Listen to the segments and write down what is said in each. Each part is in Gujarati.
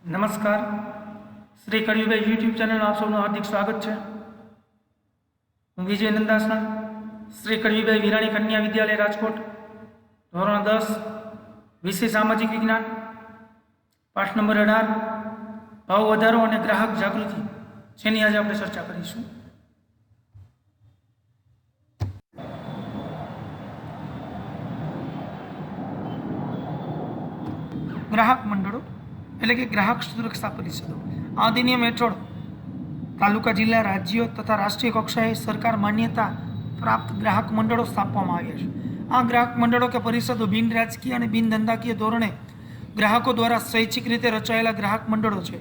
નમસ્કાર. શ્રી કળિયુભાઈ યુટ્યુબ ચેનલ આપ સૌનું હાર્દિક સ્વાગત છે. હું વિજય નંદાસના શ્રી કળિયુભાઈ વિરાણી કન્યા વિદ્યાલય રાજકોટ, ધોરણ 10, વિષય સામાજિક વિજ્ઞાન, પાઠ નંબર 18, ભાવ વધારો અને ગ્રાહક જાગૃતિ, જેની આજે આપણે ચર્ચા કરીશું. ગ્રાહક મંડળો એટલે કે ગ્રાહક સુરક્ષા પરિષદો આ અધિનિયમ હેઠળ તાલુકા, જિલ્લા, રાજ્યો તથા રાષ્ટ્રીય કક્ષાએ સરકાર માન્યતા પ્રાપ્ત ગ્રાહક મંડળો સ્થાપવામાં આવ્યા છે. આ ગ્રાહક મંડળો કે પરિષદો બિન રાજકીય અને બિન ધંધાકીય ધોરણે ગ્રાહકો દ્વારા સ્વૈચ્છિક રીતે રચાયેલા ગ્રાહક મંડળો છે.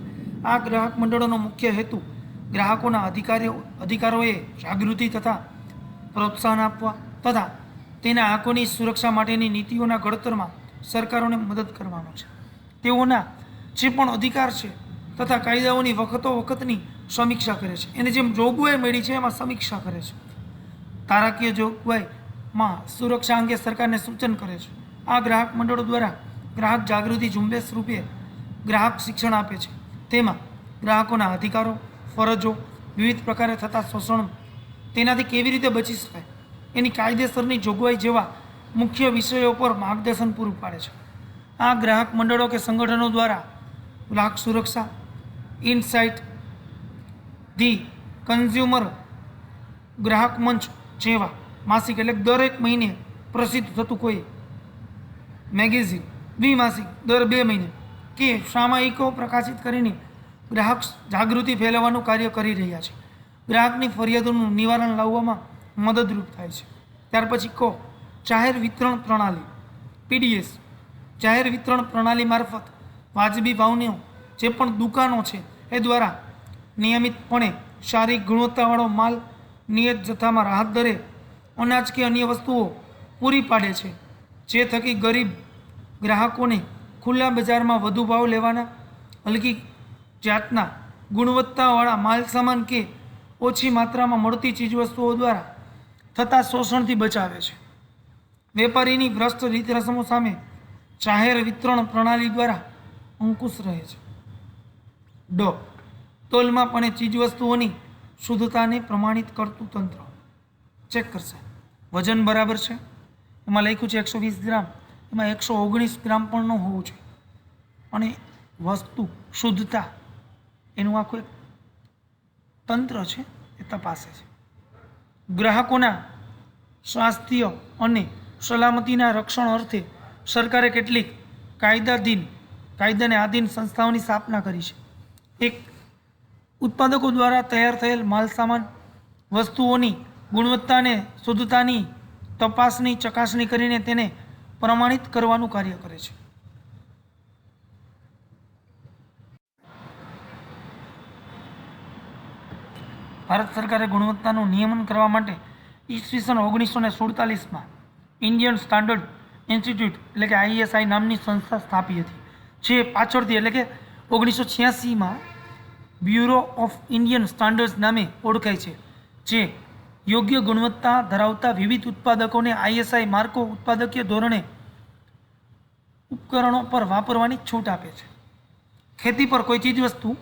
આ ગ્રાહક મંડળોનો મુખ્ય હેતુ ગ્રાહકોના અધિકારોએ જાગૃતિ તથા પ્રોત્સાહન આપવા તથા તેના હકોની સુરક્ષા માટેની નીતિઓના ઘડતરમાં સરકારોને મદદ કરવાનો છે. તેઓના જે પણ અધિકાર છે તથા કાયદાઓની વખતની સમીક્ષા કરે છે. એને જેમ જોગવાઈ મળી છે એમાં સમીક્ષા કરે છે. તારાકીય જોગવાઈમાં સુરક્ષા અંગે સરકારને સૂચન કરે છે. આ ગ્રાહક મંડળો દ્વારા ગ્રાહક જાગૃતિ ઝુંબેશ રૂપે ગ્રાહક શિક્ષણ આપે છે. તેમાં ગ્રાહકોના અધિકારો, ફરજો, વિવિધ પ્રકારે થતા શોષણ, તેનાથી કેવી રીતે બચી શકાય, એની કાયદેસરની જોગવાઈ જેવા મુખ્ય વિષયો પર માર્ગદર્શન પૂરું પાડે છે. આ ગ્રાહક મંડળો કે સંગઠનો દ્વારા ગ્રાહક સુરક્ષા, ઇનસાઇટ, ધી કન્ઝ્યુમર, ગ્રાહક મંચ જેવા માસિક એટલે દરેક મહિને પ્રસિદ્ધ થતું કોઈ મેગેઝિન, દ્વિમાસિક દર 2 મહિને કે સામાયિકો પ્રકાશિત કરીને ગ્રાહક જાગૃતિ ફેલાવવાનું કાર્ય કરી રહ્યા છે. ગ્રાહકની ફરિયાદોનું નિવારણ લાવવામાં મદદરૂપ થાય છે. ત્યાર પછી જાહેર વિતરણ પ્રણાલી, પીડીએસ. જાહેર વિતરણ પ્રણાલી મારફત વાજબી ભાવની જે પણ દુકાનો છે એ દ્વારા નિયમિતપણે સારી ગુણવત્તાવાળો માલ નિયત જથ્થામાં રાહત દરે અનાજ કે અન્ય વસ્તુઓ પૂરી પાડે છે, જે થકી ગરીબ ગ્રાહકોને ખુલ્લા બજારમાં વધુ ભાવ લેવાના, હલકી જાતના ગુણવત્તાવાળા માલ સામાન કે ઓછી માત્રામાં મળતી ચીજવસ્તુઓ દ્વારા થતા શોષણથી બચાવે છે. વેપારીની ભ્રષ્ટ રીત રસમો સામે જાહેર વિતરણ પ્રણાલી દ્વારા અંકુશ રહે છે. તોલમાપ અને ચીજવસ્તુઓની શુદ્ધતાને પ્રમાણિત કરતું તંત્ર ચેક કરશે. વજન બરાબર છે, એમાં લખ્યું છે 120 ગ્રામ, એમાં 119 ગ્રામ પણ ન હોવું જોઈએ. અને વસ્તુ શુદ્ધતા એનું આખું એક તંત્ર છે એ તપાસે છે. ગ્રાહકોના સ્વાસ્થ્ય અને સલામતીના રક્ષણ અર્થે સરકારે કેટલીક કાયદાને આધીન સંસ્થાઓની સ્થાપના કરી છે. એક, ઉત્પાદકો દ્વારા તૈયાર થયેલ માલસામાન વસ્તુઓની ગુણવત્તા અને શુદ્ધતાની તપાસની ચકાસણી કરીને તેને પ્રમાણિત કરવાનું કાર્ય કરે છે. ભારત સરકારે ગુણવત્તાનું નિયમન કરવા માટે ઈસવીસન 1947માં ઇન્ડિયન સ્ટાન્ડર્ડ ઇન્સ્ટિટ્યૂટ એટલે કે ISI નામની સંસ્થા સ્થાપી હતી, જે પાછળથી એટલે કે 1986માં બ્યુરો ઓફ ઇન્ડિયન સ્ટાન્ડર્ડ્સ નામે ઓળખાય છે, જે યોગ્ય ગુણવત્તા ધરાવતા વિવિધ ઉત્પાદકોને ISI માર્કો ઉત્પાદકીય ધોરણે ઉપકરણો પર વાપરવાની છૂટ આપે છે. ખેતી પર કોઈ ચીજવસ્તુ,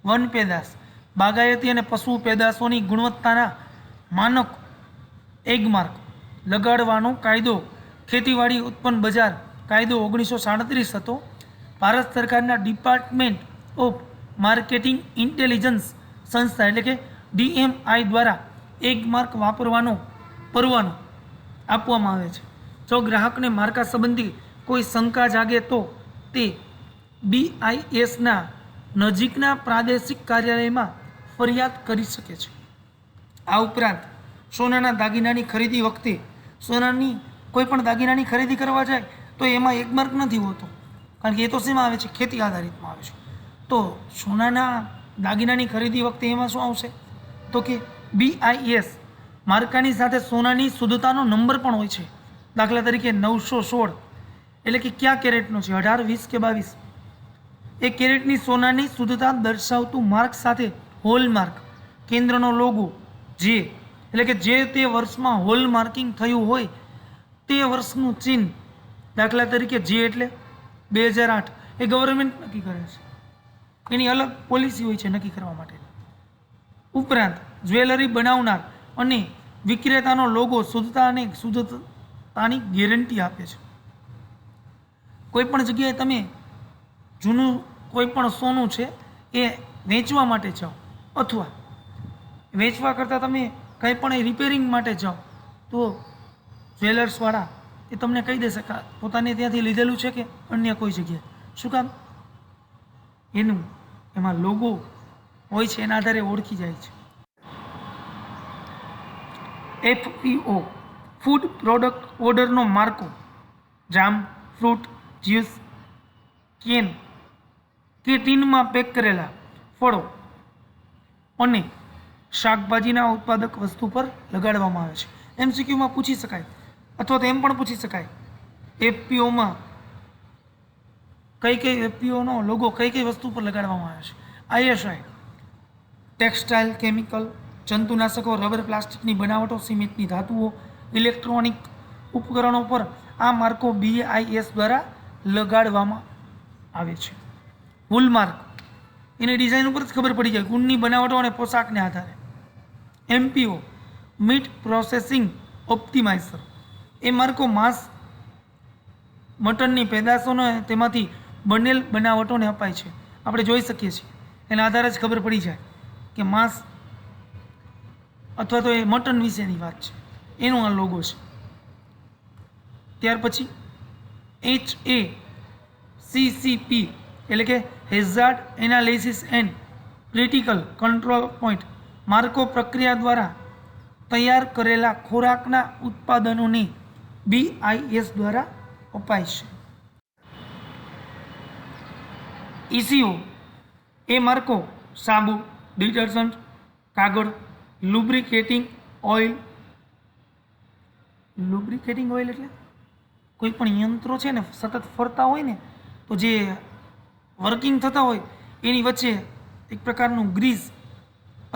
વન પેદાશ, બાગાયતી અને પશુ પેદાશોની ગુણવત્તાના માનક એગમાર્ક લગાડવાનો કાયદો ખેતીવાડી ઉત્પન્ન બજાર કાયદો 1937 હતો. ભારત સરકારના ડિપાર્ટમેન્ટ ઓફ માર્કેટિંગ ઇન્ટેલિજન્સ સંસ્થા એટલે કે DMI દ્વારા એગમાર્ક વાપરવાનો પરવાનો આપવામાં આવે છે. જો ગ્રાહકને માર્કા સંબંધી કોઈ શંકા જાગે તો તે BISના નજીકના પ્રાદેશિક કાર્યાલયમાં ફરિયાદ કરી શકે છે. આ ઉપરાંત સોનાના દાગીનાની ખરીદી વખતે સોનાની કોઈ પણ દાગીનાની ખરીદી કરવા જાય તો એમાં એગમાર્ક નથી હોતો, કારણ કે એ તો શેમાં આવે છે, ખેતી આધારિતમાં આવે છે. તો સોનાના દાગીનાની ખરીદી વખતે એમાં શું આવશે તો કે BIS માર્કાની સાથે સોનાની શુદ્ધતાનો નંબર પણ હોય છે. દાખલા તરીકે 916 એટલે કે કયા કેરેટનો છે, 18, 20 કે 22, એ કેરેટની સોનાની શુદ્ધતા દર્શાવતું માર્ક સાથે હોલમાર્ક, કેન્દ્રનો લોગો, જે એટલે કે જે તે વર્ષમાં હોલ માર્કિંગ થયું હોય તે વર્ષનું ચિહ્ન, દાખલા તરીકે જે એટલે 2008 એ ગવર્મેન્ટ નક્કી કરે છે. એની અલગ પોલિસી હોય છે નક્કી કરવા માટે. ઉપરાંત જ્વેલરી બનાવનાર અને વિક્રેતાનો લોગો શુદ્ધતા અને શુદ્ધતાની ગેરંટી આપે છે. કોઈ પણ જગ્યાએ તમે જૂનું કોઈ પણ સોનું છે એ વેચવા માટે જાઓ અથવા વેચવા કરતાં તમે કંઈ પણ એ રિપેરિંગ માટે જાઓ તો જ્વેલર્સવાળા એ તમને કહી દેશે કે પોતાને ત્યાંથી લીધેલું છે કે અન્ય કોઈ જગ્યાએ. શું કામ? એમાં લોગો હોય છે, એના આધારે ઓળખી જાય છે. FPO ફૂડ પ્રોડક્ટ ઓર્ડરનો માર્કો જામ, ફ્રૂટ, જ્યુસ, કેન કે ટીનમાં પેક કરેલા ફળો અને શાકભાજીના ઉત્પાદક વસ્તુ પર લગાડવામાં આવે છે. MCQમાં પૂછી શકાય અથવા તો એમ પણ પૂછી શકાય FPOમાં કઈ FPOનો લોગો કઈ વસ્તુ પર લગાડવામાં આવે છે. ISI ટેક્સટાઇલ, કેમિકલ, જંતુનાશકો, રબર, પ્લાસ્ટિકની બનાવટો, સિમેન્ટની ધાતુઓ, ઇલેક્ટ્રોનિક ઉપકરણો પર આ માર્કો BIS દ્વારા લગાડવામાં આવે છે. હોલમાર્ક એની ડિઝાઇન ઉપર જ ખબર પડી જાય ઊનની બનાવટો અને પોશાકને આધારે. MPO મીટ પ્રોસેસિંગ ઓપ્ટિમાઇઝર એ માર્કો માંસ મટનની પેદાશોને તેમાંથી બનેલ બનાવટોને અપાય છે. આપણે જોઈ શકીએ છીએ એના આધારે જ ખબર પડી જાય કે માંસ અથવા તો એ મટન વિશેની વાત છે, એનો આ લોગો છે. ત્યાર પછી HACCP એટલે કે hazard analysis and critical control point Marco પ્રક્રિયા દ્વારા તૈયાર કરેલા ખોરાકના ઉત્પાદનોને BIS દ્વારા અપાય છે. ECO એ માર્કો સાબુ, ડિટર્જન્ટ, કાગળ, લુબ્રિકેટિંગ ઓઇલ એટલે કોઈ પણ યંત્રો છે ને સતત ફરતા હોય ને તો જે વર્કિંગ થતા હોય એની વચ્ચે એક પ્રકારનું ગ્રીસ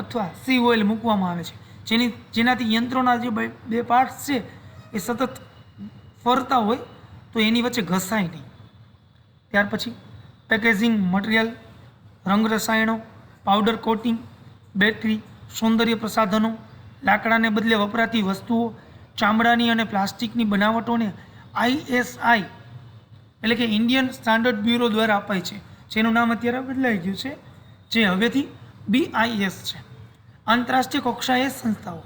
અથવા સી ઓઇલ મૂકવામાં આવે છે જેનાથી યંત્રોના જે બે પાર્ટ્સ છે એ સતત ફરતા હોય તો એની વચ્ચે ઘસાય નહીં. ત્યાર પછી પેકેજિંગ મટીરિયલ, રંગ રસાયણો, પાવડર કોટિંગ, બેટરી, સૌંદર્ય પ્રસાધનો, લાકડાને બદલે વપરાતી વસ્તુઓ, ચામડાની અને પ્લાસ્ટિકની બનાવટોને ISI એટલે કે ઇન્ડિયન સ્ટાન્ડર્ડ બ્યુરો દ્વારા અપાય છે, જેનું નામ અત્યારે બદલાઈ ગયું છે, જે હવેથી BIS છે. આંતરરાષ્ટ્રીય કક્ષાએ સંસ્થાઓ,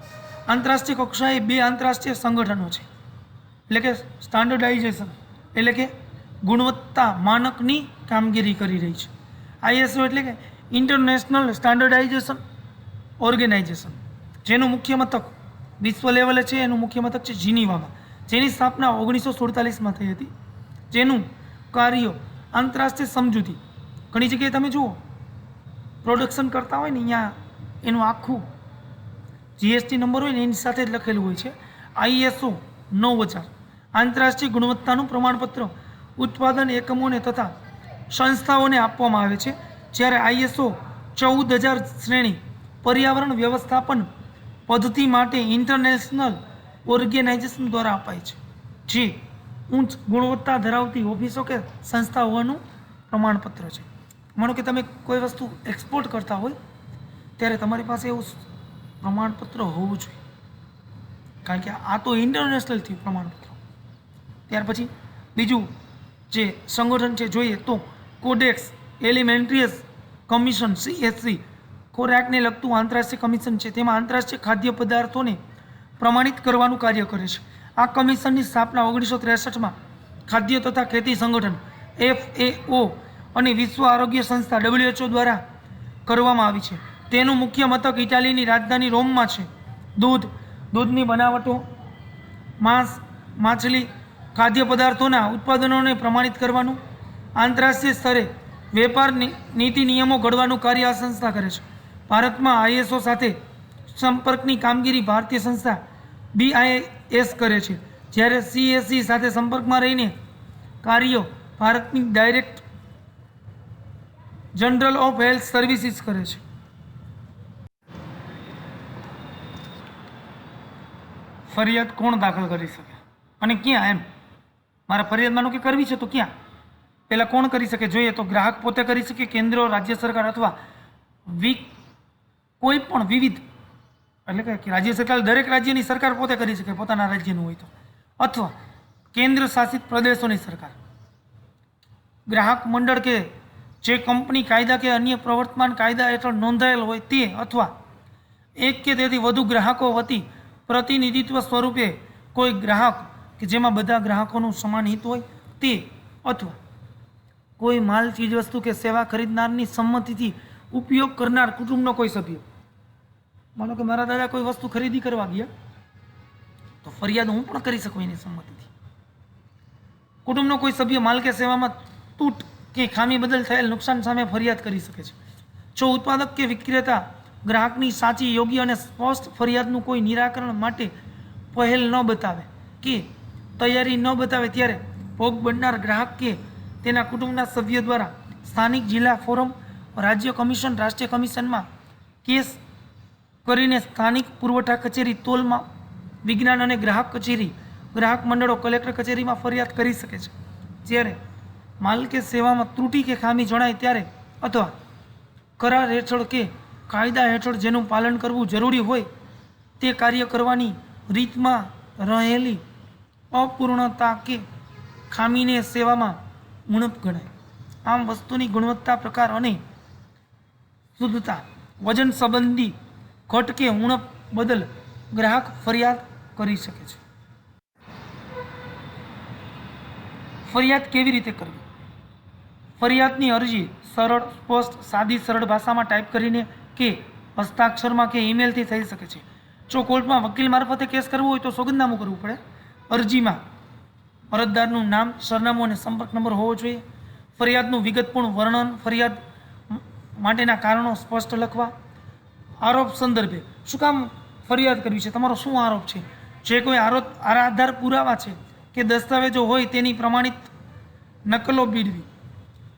આંતરરાષ્ટ્રીય કક્ષાએ 2 આંતરરાષ્ટ્રીય સંગઠનો છે, એટલે કે સ્ટાન્ડર્ડાઇઝેશન એટલે કે ગુણવત્તા માનકની કામગીરી કરી રહી છે. ISO એટલે કે ઇન્ટરનેશનલ સ્ટાન્ડર્ડાઇઝેશન ઓર્ગેનાઇઝેશન, જેનું મુખ્ય મથક વિશ્વ લેવલે છે. એનું મુખ્ય મથક છે જીનીવામાં, જેની સ્થાપના 1947માં થઈ હતી. જેનું કાર્ય આંતરરાષ્ટ્રીય સમજૂતી, ઘણી જગ્યાએ તમે જુઓ પ્રોડક્શન કરતા હોય ને અહીંયા એનું આખું GST નંબર હોય ને એની સાથે જ લખેલું હોય છે. ISO 9000 આંતરરાષ્ટ્રીય ગુણવત્તાનું પ્રમાણપત્ર ઉત્પાદન એકમોને તથા સંસ્થાઓને આપવામાં આવે છે, જ્યારે ISO 14000 શ્રેણી પર્યાવરણ વ્યવસ્થાપન પદ્ધતિ માટે ઇન્ટરનેશનલ ઓર્ગેનાઇઝેશન દ્વારા અપાય છે, જે ઉચ્ચ ગુણવત્તા ધરાવતી ઓફિસો કે સંસ્થા હોવાનું પ્રમાણપત્ર છે. માનો કે તમે કોઈ વસ્તુ એક્સપોર્ટ કરતા હોય ત્યારે તમારી પાસે એવું પ્રમાણપત્ર હોવું જોઈએ, કારણ કે આ તો ઇન્ટરનેશનલ થયું પ્રમાણપત્ર. ત્યાર પછી બીજું જે સંગઠન છે જોઈએ તો કોડેક્સ એલિમેન્ટ્રીયસ કમિશન CSC ખોરાકને લગતું આંતરરાષ્ટ્રીય કમિશન છે. તેમાં આંતરરાષ્ટ્રીય ખાદ્ય પદાર્થોને પ્રમાણિત કરવાનું કાર્ય કરે છે. આ કમિશનની સ્થાપના 1963માં ખાદ્ય તથા ખેતી સંગઠન FAO અને વિશ્વ આરોગ્ય સંસ્થા WHO દ્વારા કરવામાં આવી છે. તેનું મુખ્ય મથક ઇટાલીની રાજધાની રોમમાં છે. દૂધની બનાવટો, માંસ, માછલી, ખાદ્ય પદાર્થોના ઉત્પાદનોને પ્રમાણિત કરવાનું, આંતરરાષ્ટ્રીય સ્તરે વેપાર નીતિ નિયમો ઘડવાનું કાર્ય આ સંસ્થા કરે છે. ભારતમાં ISO સાથે સંપર્કની કામગીરી ભારતીય સંસ્થા BIS કરે છે, જ્યારે CSC સાથે સંપર્કમાં રહીને કાર્યો ભારતની direct general of health services કરે છે. ફરિયાદ કોણ દાખલ કરી શકે અને ક્યાં? એમ મારા ફરિયાદ માનો કે કરવી છે તો ક્યાં? પહેલાં કોણ કરી શકે? જોઈએ તો ગ્રાહક પોતે કરી શકે, કેન્દ્ર રાજ્ય સરકાર અથવા કોઈ પણ વિવિધ, એટલે કે રાજ્ય સરકાર, દરેક રાજ્યની સરકાર પોતે કરી શકે પોતાના રાજ્યનું હોય તો, અથવા કેન્દ્ર શાસિત પ્રદેશોની સરકાર. ગ્રાહક મંડળ કે જે કંપની કાયદા કે અન્ય પ્રવર્તમાન કાયદા હેઠળ નોંધાયેલ હોય તે, અથવા એક કે તેથી વધુ ગ્રાહકો વતી પ્રતિનિધિત્વ સ્વરૂપે કોઈ ગ્રાહક કે જેમાં બધા ગ્રાહકોનું સમાન હિત હોય તે, અથવા કોઈ માલ, ચીજવસ્તુ કે સેવા ખરીદનારની સંમતિથી ઉપયોગ કરનાર કુટુંબનો કોઈ સભ્ય. માનો કે મારા દાદા કોઈ વસ્તુ ખરીદી કરવા ગયા તો ફરિયાદ હું પણ કરી શકું એની સંમતિથી. કુટુંબનો કોઈ સભ્ય માલ કે સેવામાં તૂટ કે ખામી બદલ થયેલ નુકસાન સામે ફરિયાદ કરી શકે છે. જો ઉત્પાદક કે વિક્રેતા ગ્રાહકની સાચી, યોગ્ય અને સ્પષ્ટ ફરિયાદનું કોઈ નિરાકરણ માટે પહેલ ન બતાવે કે તૈયારી ન બતાવે ત્યારે ભોગ બનનાર ગ્રાહક કે તેના કુટુંબના સભ્ય દ્વારા સ્થાનિક જિલ્લા ફોરમ, રાજ્ય કમિશન, રાષ્ટ્રીય કમિશનમાં કેસ કરીને સ્થાનિક પુરવઠા કચેરી, તોલમાં વિજ્ઞાન અને ગ્રાહક કચેરી, ગ્રાહક મંડળો, કલેક્ટર કચેરીમાં ફરિયાદ કરી શકે છે. જ્યારે માલ કે સેવામાં ત્રુટિ કે ખામી જણાય ત્યારે, અથવા કરાર હેઠળ કે કાયદા હેઠળ જેનું પાલન કરવું જરૂરી હોય તે કાર્ય કરવાની રીતમાં રહેલી અપૂર્ણતા કે ખામીને સેવામાં ઉણપ ગણાય. આમ વસ્તુની ગુણવત્તા, પ્રકાર અને શુદ્ધતા, વજન સંબંધી ઘટ કે ઉણપ બદલ ગ્રાહક ફરિયાદ કરી શકે છે. ફરિયાદ કેવી રીતે કરવી? ફરિયાદની અરજી સરળ, સ્પષ્ટ, સાદી, સરળ ભાષામાં ટાઈપ કરીને કે હસ્તાક્ષરમાં કે ઈમેલથી થઈ શકે છે. જો કોર્ટમાં વકીલ મારફતે કેસ કરવો હોય તો સોગંદનામું કરવું પડે. અરજીમાં અરજદારનું નામ, સરનામું અને સંપર્ક નંબર હોવો જોઈએ. ફરિયાદનું વિગતપૂર્ણ વર્ણન, ફરિયાદ માટેના કારણો સ્પષ્ટ લખવા. આરોપ સંદર્ભે શું કામ ફરિયાદ કરવી છે, તમારો શું આરોપ છે, જે કોઈ આધાર પુરાવા છે કે દસ્તાવેજો હોય તેની પ્રમાણિત નકલો બીડવી.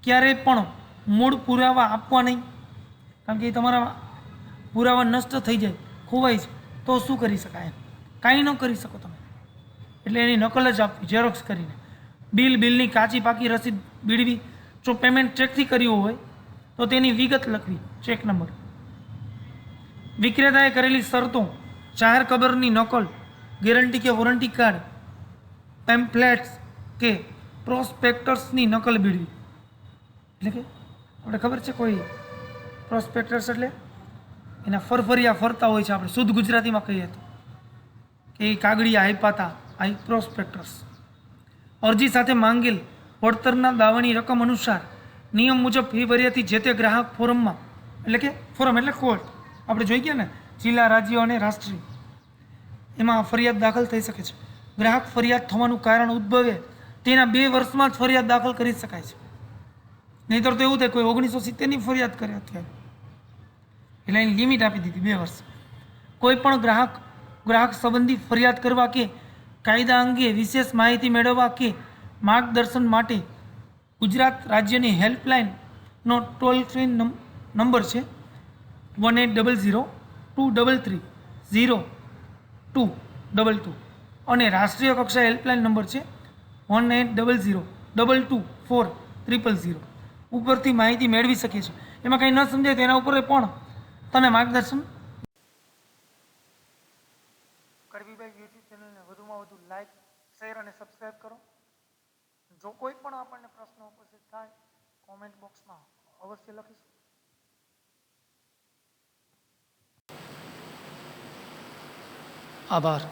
ક્યારેય પણ મૂળ પુરાવા આપવા નહીં, કારણ કે તમારા પુરાવા નષ્ટ થઈ જાય, ખોવાય છે તો શું કરી શકાય? કાંઈ ન કરી શકો તમે, એટલે એની નકલ જ આપવી, ઝેરોક્સ કરીને. બિલની કાચી પાકી રસીદ બીડવી. જો પેમેન્ટ ચેકથી કર્યું હોય તો તેની વિગત લખવી, ચેક નંબર. વિક્રેતાએ કરેલી શરતો, જાહેર ખબરની નકલ, ગેરંટી કે વોરંટી કાર્ડ, પેમ્ફલેટ્સ કે પ્રોસ્પેક્ટસની નકલ બીડવી. એટલે કે આપણે ખબર છે કોઈ પ્રોસ્પેક્ટસ એટલે એના ફરફરિયા ફરતા હોય છે, આપણે શુદ્ધ ગુજરાતીમાં કહીએ તો કે એ કાગળિયા આપ્યા હતા, આ પ્રોસ્પેક્ટસ. અરજી સાથે માંગેલ વળતરના દાવાની રકમ અનુસાર નિયમ મુજબ ફી ભર્યાથી જે તે ગ્રાહક ફોરમમાં, એટલે કે ફોરમ એટલે કોર્ટ, આપણે જોઈ ગયા ને, જિલ્લા, રાજ્ય અને રાષ્ટ્રીય, એમાં ફરિયાદ દાખલ થઈ શકે છે. ગ્રાહક ફરિયાદ થવાનું કારણ ઉદ્ભવે તેના 2 વર્ષમાં જ ફરિયાદ દાખલ કરી શકાય છે. નહીંતર તો એવું થાય કોઈ 1970ની ફરિયાદ કરે અત્યારે, એટલે એની લિમિટ આપી દીધી 2 વર્ષ. કોઈ પણ ગ્રાહક સંબંધી ફરિયાદ કરવા કે કાયદા અંગે વિશેષ માહિતી મેળવવા કે માર્ગદર્શન માટે ગુજરાત રાજ્યની હેલ્પલાઇનનો ટોલ ફ્રી નંબર છે 1800-233-0222 અને રાષ્ટ્રીય કક્ષા હેલ્પલાઇન નંબર છે 1800-224-000 ઉપરથી માહિતી મેળવી શકીએ છીએ. એમાં કંઈ ન સમજાય તો એના ઉપર પણ તમે માર્ગદર્શન. કડવીભાઈ યુટ્યુબ ચેનલને વધુમાં વધુ લાઈક, શેર અને સબસ્ક્રાઈબ કરો. જો કોઈ પણ આપણને પ્રશ્ન ઉપસ્થિત થાય કોમેન્ટ બોક્સમાં અવશ્ય લખીશું. આભાર.